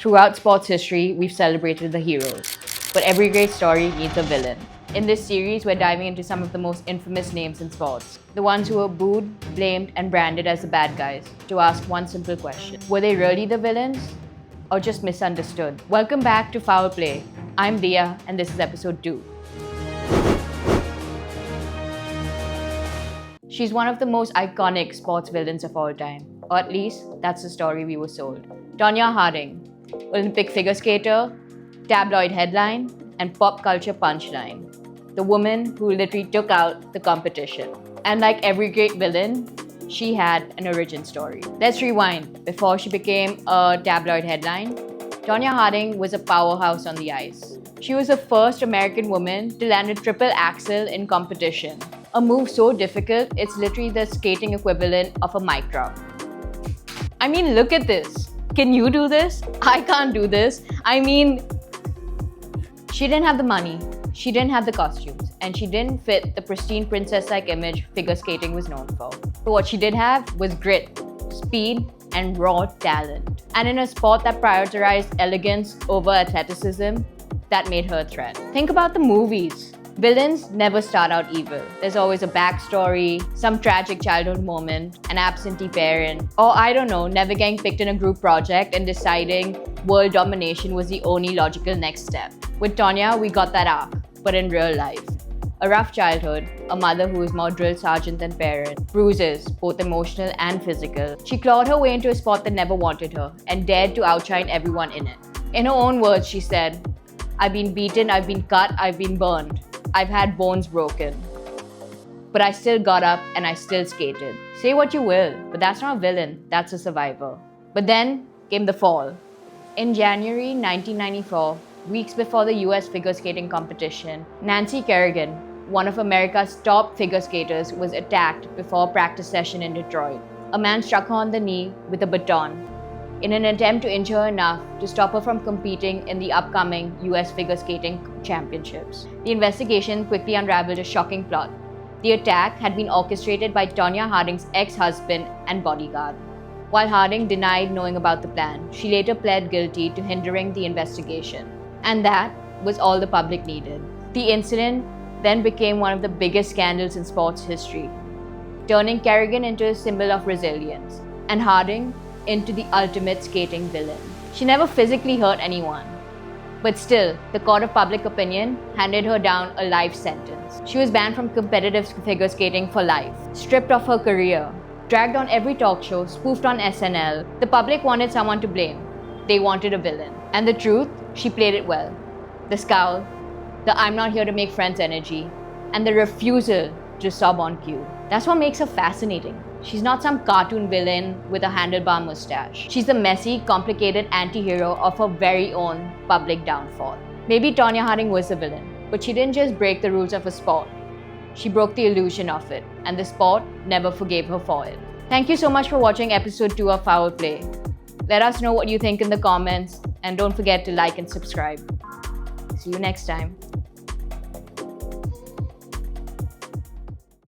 Throughout sports history, we've celebrated the heroes, but every great story needs a villain. In this series, we're diving into some of the most infamous names in sports, the ones who were booed, blamed, and branded as the bad guys, to ask one simple question. Were they really the villains, or just misunderstood? Welcome back to Foul Play. I'm Dia, and this is episode 2. She's one of the most iconic sports villains of all time, or at least that's the story we were sold. Tonya Harding, Olympic figure skater, tabloid headline, and pop culture punchline. The woman who literally took out the competition. And like every great villain, she had an origin story. Let's rewind. Before she became a tabloid headline, Tonya Harding was a powerhouse on the ice. She was the first American woman to land a triple axel in competition. A move so difficult, it's literally the skating equivalent of a mic drop. I mean, look at this. Can you do this? I can't do this. I mean, she didn't have the money, she didn't have the costumes, and she didn't fit the pristine princess-like image figure skating was known for. But what she did have was grit, speed, and raw talent. And in a sport that prioritized elegance over athleticism, that made her a threat. Think about the movies. Villains never start out evil. There's always a backstory, some tragic childhood moment, an absentee parent, or I don't know, never getting picked in a group project and deciding world domination was the only logical next step. With Tonya, we got that arc, but in real life. A rough childhood, a mother who was more drill sergeant than parent, bruises, both emotional and physical. She clawed her way into a sport that never wanted her and dared to outshine everyone in it. In her own words, she said, "I've been beaten, I've been cut, I've been burned. I've had bones broken. But I still got up and I still skated." Say what you will, but that's not a villain, that's a survivor. But then came the fall. In January 1994, weeks before the US figure skating competition, Nancy Kerrigan, one of America's top figure skaters, was attacked before a practice session in Detroit. A man struck her on the knee with a baton in an attempt to injure her enough to stop her from competing in the upcoming US figure skating championships. The investigation quickly unraveled a shocking plot. The attack had been orchestrated by Tonya Harding's ex-husband and bodyguard. While Harding denied knowing about the plan, she later pled guilty to hindering the investigation. And that was all the public needed. The incident then became one of the biggest scandals in sports history, turning Kerrigan into a symbol of resilience, and Harding into the ultimate skating villain. She never physically hurt anyone, but still, the court of public opinion handed her down a life sentence. She was banned from competitive figure skating for life, stripped of her career, dragged on every talk show, spoofed on SNL. The public wanted someone to blame. They wanted a villain. And the truth, she played it well. The scowl, the "I'm not here to make friends" energy, and the refusal to sob on cue. That's what makes her fascinating. She's not some cartoon villain with a handlebar mustache. She's the messy, complicated anti-hero of her very own public downfall. Maybe Tonya Harding was the villain, but she didn't just break the rules of a sport. She broke the illusion of it, and the sport never forgave her for it. Thank you so much for watching episode 2 of Foul Play. Let us know what you think in the comments, and don't forget to like and subscribe. See you next time.